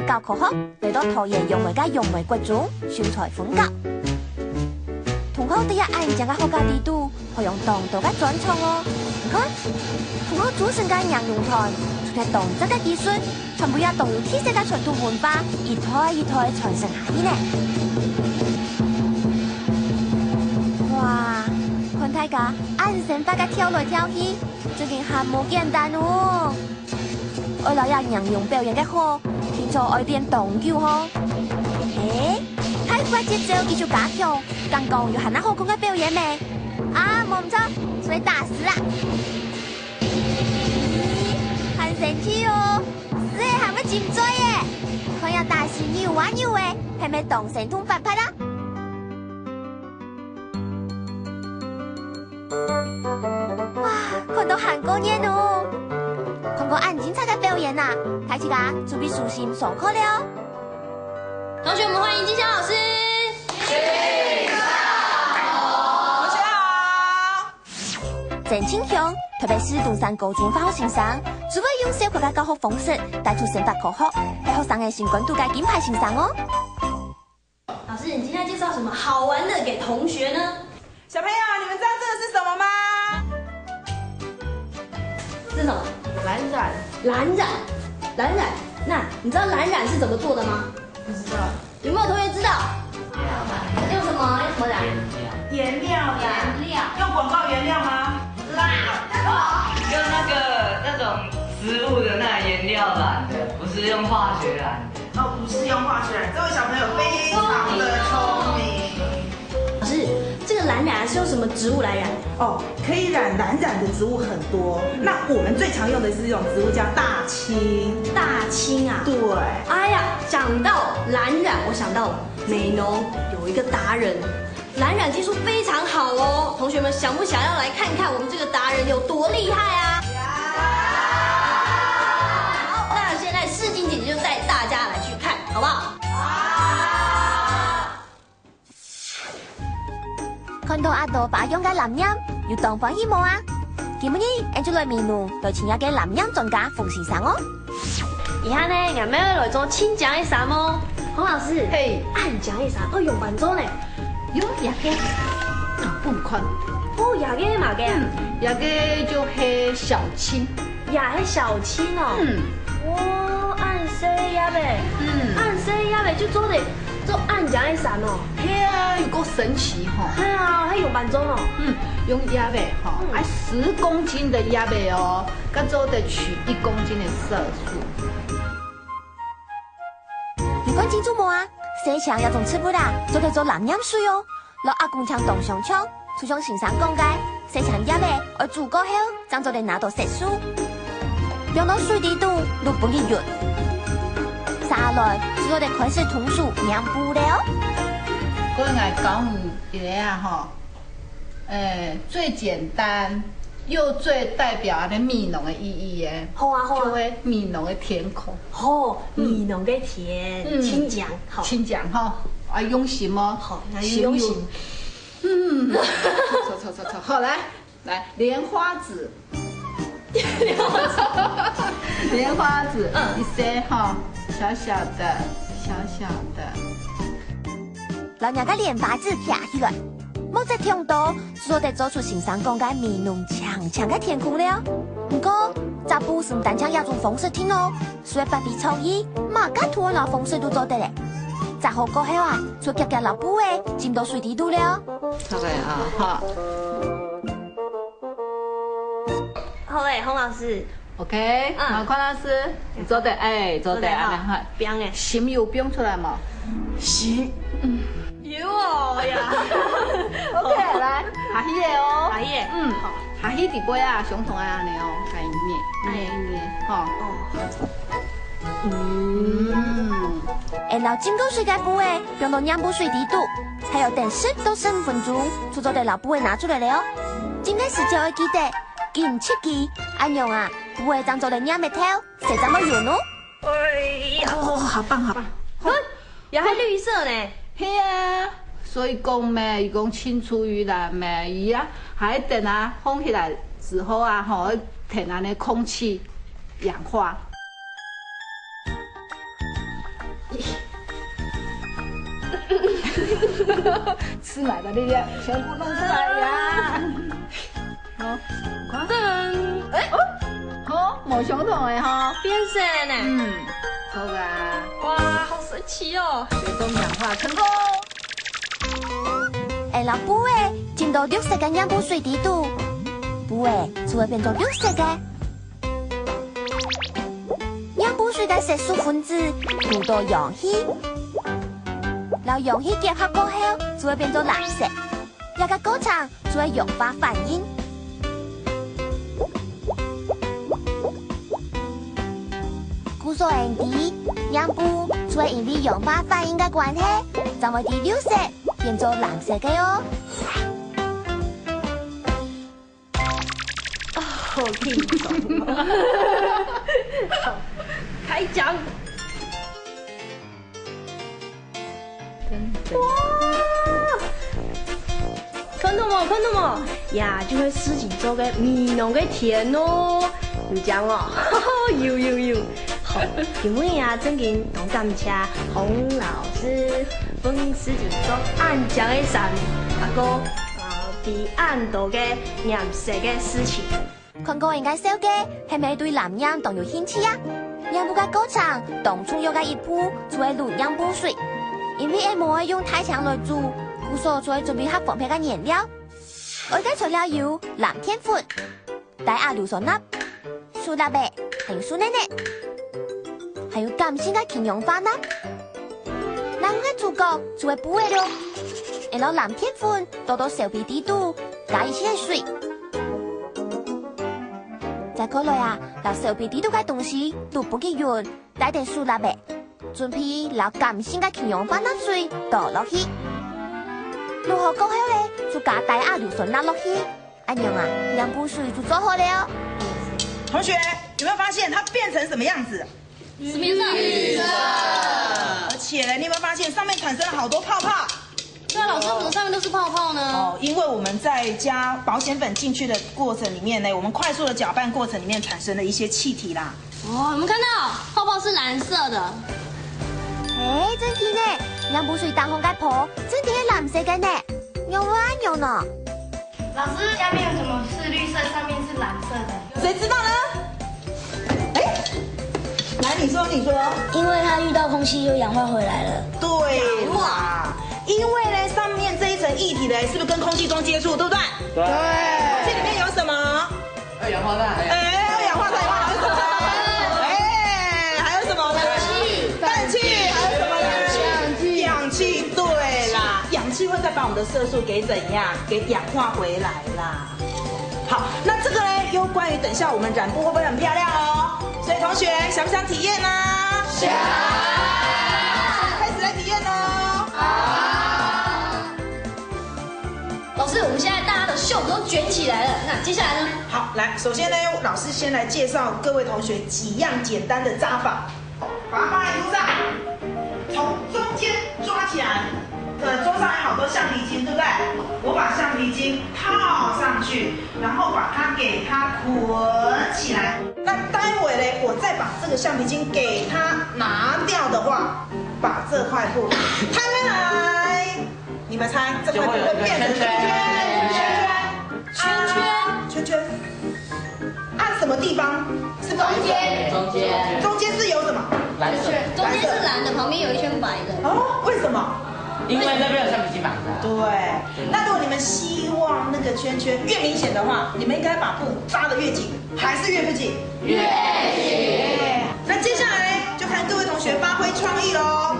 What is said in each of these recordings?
教科学来到陶冶用梅甲用梅国中秀才分教。同学第一按将个学家地图，可用当道嘅专长哦。你看，同学主成嘅杨用台，出嘅动作嘅技术，全部也动用特色嘅传统文化，一代一代传承下去呢。哇！看大家按成发嘅跳来跳去，真係很冇簡單哦。為了要讓用表演嘅好，天助愛練動腳哦。太快節奏繼續加強，剛剛有很好講嘅表演未？啊，冇唔錯，所以打死啦！很神奇哦，是誒，係咪尖嘴耶？看要打死扭啊扭誒，係咪動神通反拍啦？哇，看到韓國人哦！看過很精彩的表演呐，大家準備熟悉上課了。同學們歡迎金香老師。金香好，同學好。鄭清香，特別是東山高中化學先生，只會用小學嘅教學方式帶出生化科學，係學生嘅新冠度嘅金牌先生哦。老師，你今天介紹什麼好玩的給同學呢？小朋友，你們知道這個是什麼嗎？是什麼？藍染。藍染，藍染。那你知道藍染是怎麼做的嗎？不知道。有沒有同學知道？用什麼？用什麼染？顏料。顏料。用廣告顏料嗎？用那種植物的那顏料染的，不是用化學染的。哦，不是用化學染。這位小朋友非常的聰明。老師，這個藍染是用什麼植物來染？哦，可以染藍染的植物很多。那我們最常用的是一種植物叫大青。大青啊？對。哎呀，講到藍染，我想到了美濃有一個達人，藍染技術非常好哦。同學們想不想要來看看我們這個達人有多厲害啊？好，那現在世靜姐姐就帶大家來去看，好不好？看到阿杜把用嘅藍染，要當歡喜冇啊？今日按住來面濃，就請一個藍染專家馮先生哦。以下呢，我們要來做清講一衫哦。洪老師，嘿，暗講一衫，哦，用板做呢？有牙嘅，半款。哦，牙嘅嘛嘅？牙嘅就係小青。牙係小青哦。哇，暗色牙嘅。暗色牙嘅就做暗講一衫哦。係啊，有夠神奇吼。係啊，係用板做哦。用壓尾吼，愛10公斤的壓尾哦，佮做得取1公斤的色素。你看清楚冇啊？西牆有種植物啦，就叫做藍染水哦。攞阿公槍當上槍，就像先生講嘅，西牆壓尾要煮過後，將做嚟拿到色素，用到水底度都不易溶。下來就我哋開始通數染布了。我愛講一個啊吼。最簡單又最代表的米濃的意義嘅，好啊好啊，就係米濃的甜口。好，米濃嘅甜，清講，好，清講哈，啊用心哦，好，用心。錯，好來蓮花指，蓮花指，一些哈，小小的，老娘嘅蓮花指徛起來。冇只聽到，就得做出先生講嘅米濃強嘅甜口了。不過，雜布是唔單搶一種方式聽哦，所以不必創意，馬家圖案嘅方式都做得咧。雜好過後啊，就夾夾老布誒，浸到水底度了。好嘅啊，好。好誒，洪老師。OK，好，鄺老師，你做得做得，安尼好。冰誒，心有冰出來嘛？心。有哦呀，OK， 來，下起嘅哦，下起，好，下起底杯啊，相同啊安尼哦，捏，吼，然後浸過水嘅布誒，用到染布水底度，還有等10到15分鐘，就做得老布誒拿出來了哦。浸嘅時間要記得緊切記，安樣啊，布誒當做嚟染嘅頭，誰怎麼用哦？哎呀，好棒，又係綠色呢。係啊，所以講咩，伊講青出於藍咩，伊啊，還等啊放起來之後啊，吼，停安尼空氣氧化。吃奶的力量全部弄出来呀！好，噔，哎，好，毛熊桶的哈，变色了呢。好啊，哇，好神奇哦！水中氧化成功。下落布诶，进到绿色嘅氧布水底度，布诶就会变做绿色嘅。氧布水嘅色素分子入到氧气，然后氧气结合过后就会变做蓝色，一个过程就会氧化反应。故所因啲氧布就会因为氧化反应嘅关系，就会啲绿色变做蓝色嘅哦。好轻松哦！好，开讲。看到冇？看到冇？呀，就会事情做嘅米浓嘅甜哦，有讲哦，有。好，因为啊，最近同感谢洪老师分事情做暗讲嘅善，个伫暗度嘅颜色嘅事情。看过应该小嘅，系咪对蓝氧都有兴趣啊？氧布嘅过程，当初有嘅一步就会卤氧布水，因为唔会用太强来煮，故所就会准备好方便嘅颜料。我嘅材料有蓝天粉、大亚硫酸钠、苏打白，还有苏奶奶，还有甘性嘅抗氧化钠。那我嘅主角就会布嘅咯，然后蓝天粉倒到手皮底度，加一些水。再过来啊，拿手皮底度嘅东西都不给匀，带点苏打白，准备拿甘性嘅抗氧化钠水倒落去。卤好过后咧，就加大亚硫酸钠落去，安样啊，两布水就做好了。同学有没有发现它变成什么样子？什么颜色？绿色。而且呢，你有没有发现上面产生了好多泡泡？对啊，老师，为什么上面都是泡泡呢？哦，因为我们在加保险粉进去的过程里面呢，我们快速的搅拌过程里面产生了一些气体啦。哦，有没有看到泡泡是蓝色的？哎，真甜呢！两布水当红嘅泡，真甜係藍色嘅呢，有冇安用呢？老师，下面有什么是绿色，上面是蓝色的？谁知道呢？哎，来，你说。因为它遇到空气又氧化回来了。对啦，因为呢上面这一层液体呢，是不是跟空气中接触，对不对？对。空气里面有什么？二氧化碳。二氧化碳还有什么？还有什么呢？氮气。还有什么呢？氧气。对啦，氧气会再把我们的色素给怎样？给氧化回来啦。好，那这个呢，又关于等下我们染布会不会很漂亮哦？所以同学想不想体验呢？想。开始来体验哦。老师，我们现在大家的袖子都卷起来了，那接下来呢？好，来，首先呢，老师先来介绍各位同学几样简单的扎法。把它放在桌上，从中间抓起来。桌上有好多橡皮筋，对不对？我把橡皮筋套上去，然后把它给它捆起来。那待会呢，我再把这个橡皮筋给它拿掉的话，把这块布摊开来，你们猜这块布会变成什么？圈圈。按什么地方？是中间。中间是有什么？蓝色。中间是蓝的，旁边有一圈白的。哦，为什么？因为那边有橡皮筋绑着。对，那如果你们希望那个圈圈越明显的话，你们应该把布扎得越紧，还是越不紧？越紧。那接下来就看各位同学发挥创意喽。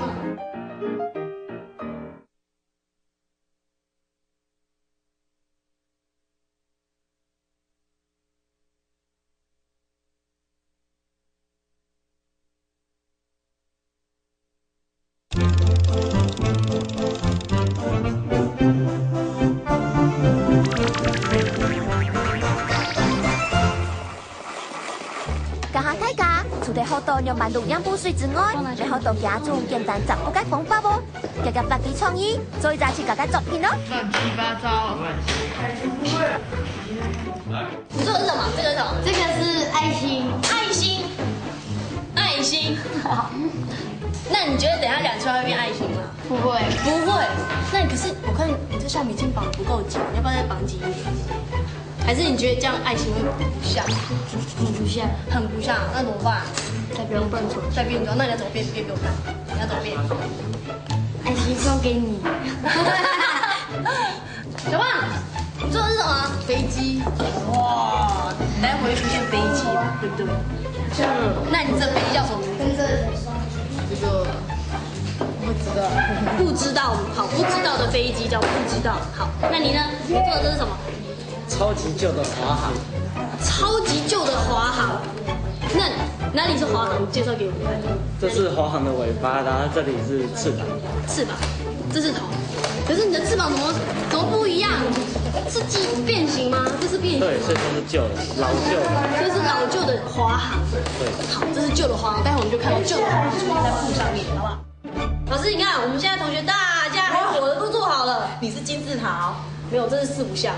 除了好多用满录氧布水之外，然后都加入简单杂布嘅方法哦，加加百几创意，做一扎起家嘅作品咯。乱七八糟。你做的是什么？这个是什么？这个是爱心。爱心。那你觉得等一下染出来会变爱心吗？不会，不会。那可是我看你这橡皮筋绑不够紧，你要不要再绑紧一点？还是你觉得这样爱心会不像？很不像，很不像。那怎么办？再不用变装，再变装。那你要怎么变？变给我看。你要怎么变？爱心送给你。小胖，你做的是什么？飞机。哇，待会会出现飞机，对不对？那你这飞机叫什么名字？这个不知道。不知道，好，不知道的飞机叫不知道。好，那你呢？你做的这是什么？超级旧的华航，超级旧的华航。那哪里是华航？介绍给我们看。这是华航的尾巴，然后这里是翅膀。翅膀，这是头。可是你的翅膀怎么不一样？是机变形吗？这是变形。对，所以说是旧的，老旧的。这是老旧的华航。对。好，这是旧的华航，待会我们就看到旧的华航出现在布上面，好不好？老师，你看我们现在同学大家连我的都做好了。你是金字塔哦。没有，这是四不像。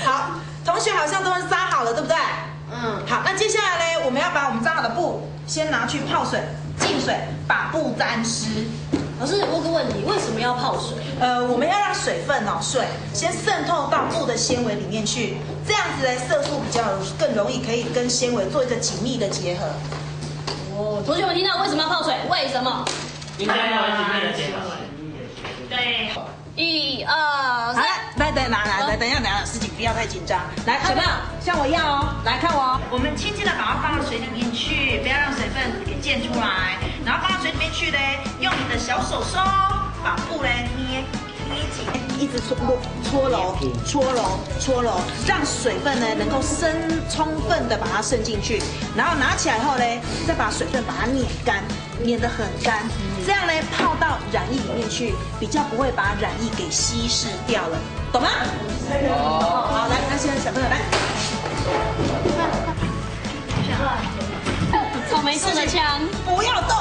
好，同学好像都扎好了，对不对？嗯。好，那接下来呢，我们要把我们扎好的布先拿去泡水，浸水，把布沾湿。老师，我有个问题，为什么要泡水？我们要让水分水先渗透到布的纤维里面去，这样子呢，色素比较更容易可以跟纤维做一个紧密的结合。哦，同学们听到为什么要泡水？为什么？应该要紧密的结合。对。1、2、3，来，等一下，事情不要太紧张。来，小朋友，像我一样哦，来看我哦。我们轻轻的把它放到水里面去，不要让水分给溅出来。然后放到水里面去呢，用你的小手手把布呢捏紧，一直搓揉，让水分呢能够充分的把它渗进去。然后拿起来后呢，再把水分把它碾干，碾得很干。这样呢，泡到染液里面去，比较不会把染液给稀释掉了，懂吗？好，来，那现在小朋友来，草莓色的枪，不要动。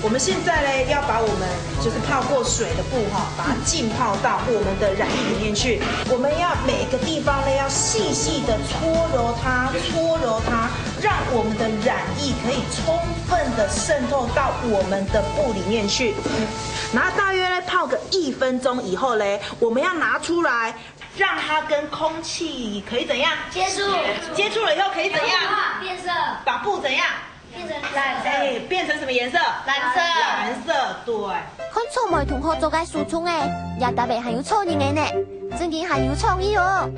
我们现在呢，要把我们就是泡过水的布把它浸泡到我们的染液里面去。我们要每个地方呢，要细细的搓揉它，让我们的染液可以充分的渗透到我们的布里面去。然后大约呢泡个1分钟以后呢，我们要拿出来，让它跟空气可以怎样接触了以后可以怎样变色，把布怎样变成蓝色，变成什么颜色？蓝色，对。看草莓同學做嘅輸充嘅，也特別很有創意嘅呢，真嘅很有創意哦。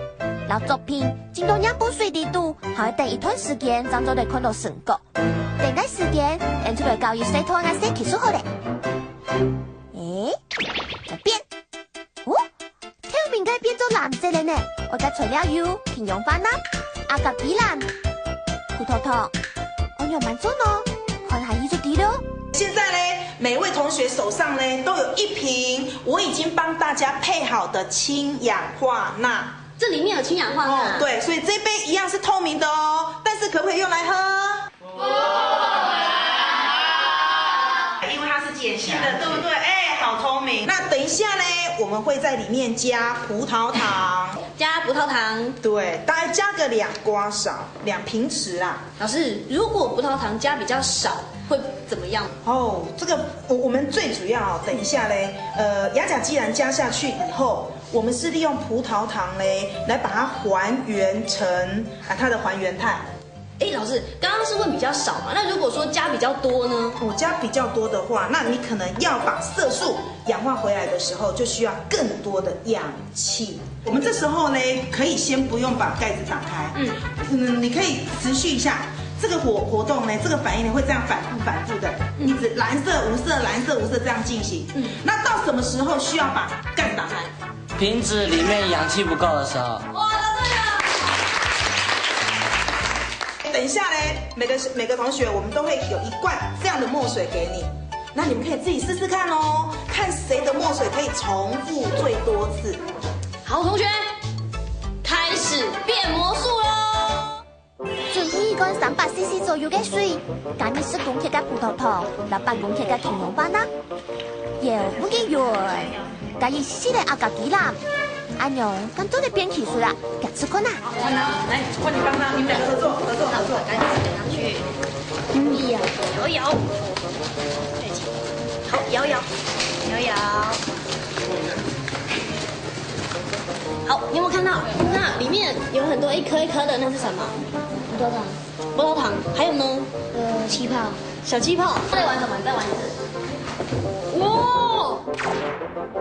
然後作品進到兩部水滴度，還要等一段時間，才做嚟看到成果。等待時間，演出嚟教育洗脫嘅洗技術好咧。就變，透明嘅變做藍色嘅呢，我嘅材料有平庸花nap阿甲基藍、葡萄糖。按鈕慢做哦，看下一就對了。現在呢，每位同學手上呢都有一瓶我已經幫大家配好的氫氧化鈉。這裡面有氫氧化鈉。對，所以這杯一樣是透明的哦，但是可不可以用來喝？因為它是鹼性的，對不對？好聰明。那等一下呢，我們會在裡面加葡萄糖。加葡萄糖，對，大概加個2瓜勺，2平匙啦。老師，如果葡萄糖加比較少，會怎麼樣？這個我們最主要等一下嘞，亞甲基藍加下去以後，我們是利用葡萄糖嘞來把它還原成它的還原態。老師，剛剛是問比較少嘛？那如果說加比較多呢？加比較多的話，那你可能要把色素氧化回來的時候，就需要更多的氧氣。我們這時候呢，可以先不用把蓋子打開，你可以持續一下這個活動呢，這個反應呢會這樣反覆的，一直藍色無色藍色無色這樣進行。那到什麼時候需要把蓋子打開？瓶子裡面氧氣不夠的時候。哇，答對了！等一下呢，每個同學，我們都會有一罐這樣的墨水給你，那你們可以自己試試看哦，看誰的墨水可以重複最多次。好，同學，開始變魔術咯！準備一罐300cc 左右嘅水，加入10公克嘅葡萄糖，8公克嘅氫氧化鈉，要唔嘅油，加入細細嘅阿甲基藍。按鈕，咁做嚟變起水啦，別吃困難。來，換你幫他，你們兩個合作。趕緊點上去。力啊！摇摇，好，摇摇，摇摇。好，你有没有看到？那里面有很多一颗一颗的，那是什么？葡萄糖，葡萄糖。还有呢？气泡。小气泡。再玩什么？你再玩一次。哇！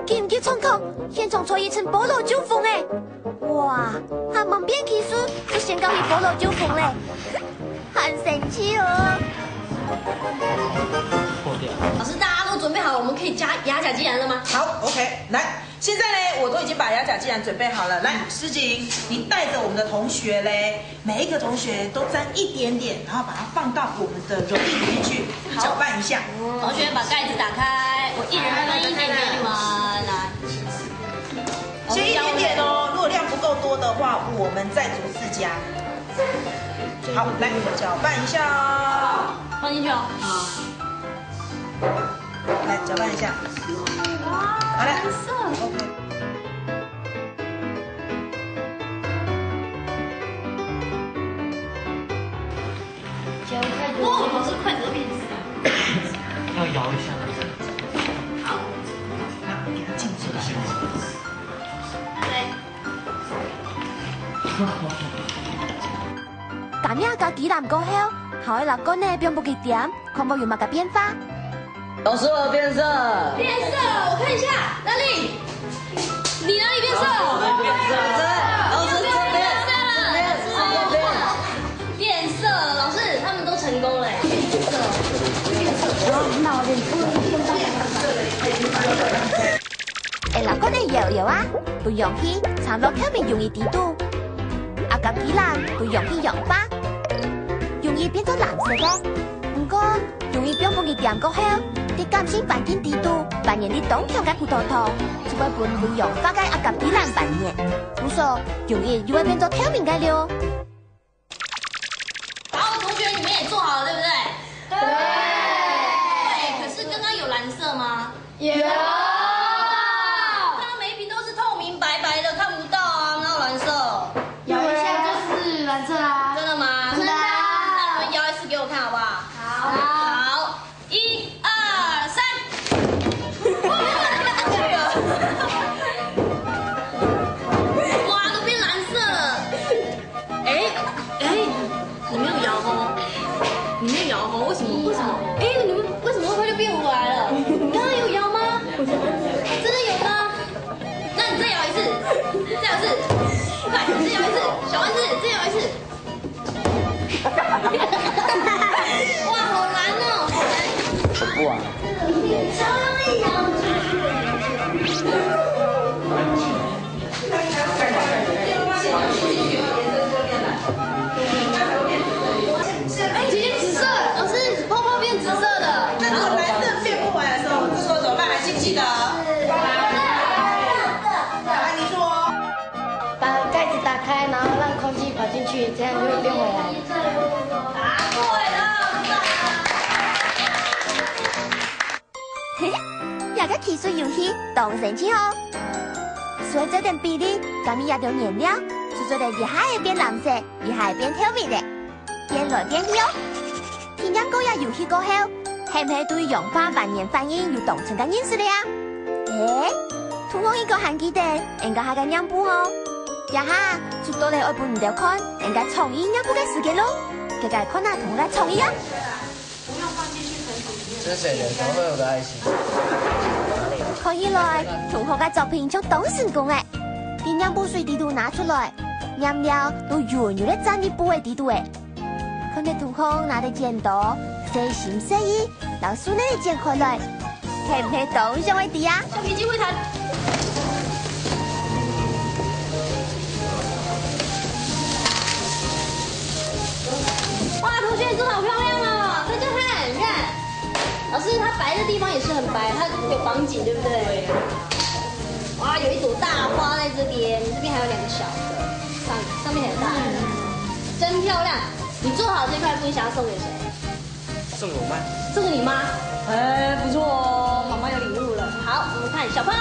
记唔记创口？现场吹一层菠萝酒风诶！哇，还蒙变技术就先搞起菠萝酒风嘞，很神奇哦！破掉。老师，大家都准备好了，我们可以加牙甲鸡然了吗？好 ，OK， 来，现在呢，我都已经把牙甲既然准备好了。来，诗锦，你带着我们的同学嘞，每一个同学都沾一点点，然后把它放到我们的溶液里面去搅拌一下。同学把盖子打开，我一人分一点给你们来。先一点点哦，如果量不够多的话，我们再逐次加。好，来搅拌一下哦。放进去哦。好。来搅拌一下。好嘞。OK。哇，老师筷子都变色。要摇一下。好。那给它浸出来。对。咁样个鸡蛋过后，后来老公呢变不给点，看冇有乜个变化。老师，我变色。变色了，我看一下，哪里？你哪里变色？变色。老师这边。变色了，老师他们都成功了。哎，老公呢有啊，不容易，差唔多透明容易滴度。啊，个鸡蛋不容易氧化，容易变做蓝色嘅。不过容易变不给点过后，啲碱性反应滴度，扮演啲东强嘅葡萄糖，就会本不氧化嘅啊个鸡蛋扮演，不说容易又会变做透明嘅了。好，同学你们也做好了，对不对？对。对，可是刚刚有蓝色吗？有。刚刚每一瓶都是透明白白的，看不到啊，哪有蓝色？摇一下就是蓝色啦。真的吗？真的。那你们摇一次给我看好不好？好。好，1、2、3。哇，都变蓝色了。你没有摇哦，你没有摇哦，为什么？你们为什么会就变回来了？你刚刚有摇吗？真的有吗？那你再摇一次，再摇一次，快，再摇一次，小丸子，再摇一次。哇，好难哦，好难。不玩。姐姐紫色，老师泡泡变紫色的。那如果蓝色变不回来的时候，这时候怎么办？还记不记得？来，你说。把盖子打开，然后让空气跑进去，这样就会变回来。答对了。嘿嘿，有个技术游戏当神奇哦。随着点比例，咁样有颜料，就做得一下会变蓝色，一下会变透明的。变来变去哦。体验过呀游戏过后，系唔系对氧化反应反应有同层嘅认识了呀？同我一个hand记得，应该系个样布哦。呀哈，出到嚟外半唔掉看，应该创意样布嘅时间咯。大家看下同我来创意啊！这是谁的？怎么会有个爱心？看起来同学嘅作品就当成功诶。啲样布水地图拿出来，颜料都圆圆的沾啲布嘅地图诶。看到同学拿的剪刀，细心细意，老师呢剪开来，系唔系当上嘅啲啊？橡皮筋会弹。哇，同学你做的好漂亮哦！再看，你看，老师它白的地方也是很白，它有绑紧，对不对？哇，有一朵大花在这边，这边还有2个小的，上面很大，真漂亮。你做好这块布，你想要送给谁？送给我妈。送给你妈。哎，不错哦，妈妈有礼物了。好，我们看小胖。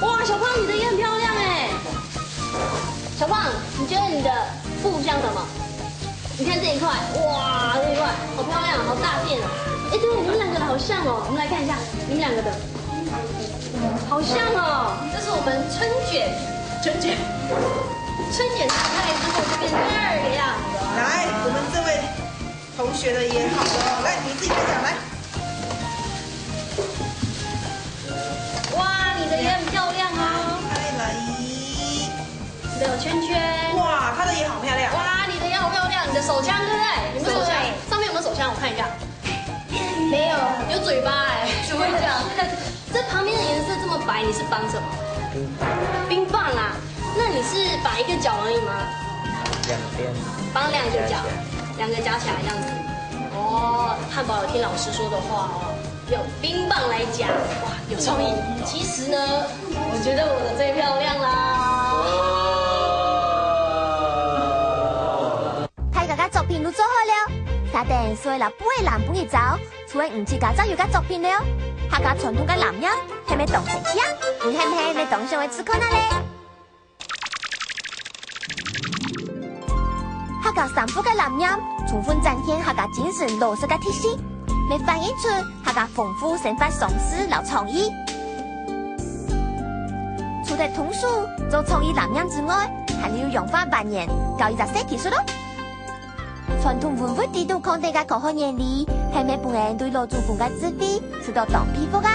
哇，小胖你的也很漂亮哎。小胖，你觉得你的布像什么？你看这一块，哇，这一块好漂亮，好大片哦。哎，对，你们两个好像哦，我们来看一下你们两个的，好像哦。这是我们春卷打开之后就变成这个样子。来，我们这位同学的也好了，来，你自己分享来。哇，你的也很漂亮哦。开来，你的有圈圈。哇，他的也好漂亮。哇，你的也好漂亮，你的手枪对不对？有没有手枪？上面有没有手枪？我看一下。没有，有嘴巴哎，怎么会这样？这旁边的颜色这么白，你是绑什么？冰棒啊？那你是绑一个角而已吗？两边。绑两个角，两个夹起来这样子。哦，汉堡有听老师说的话哦，用冰棒来夹，哇，有创意。其实呢，我觉得我的最漂亮啦。大家嘅作品都做好了，下定所以啦，本嘅蓝本嘅走，除咗唔似家早有嘅作品了，下家傳統嘅藍音係咪當成聲？唔係唔係，你當上為自可那咧？下家三副嘅藍音，充分展現下家精神邏輯嘅特色，未反映出下家豐富生活常識老創意。除咗通俗做創意藍音之外，還要融化扮演，教一隻新技術咯。傳統文化地圖抗地嘅科學原理，係咪本人對老祖宗嘅智慧，知道當皮膚噶？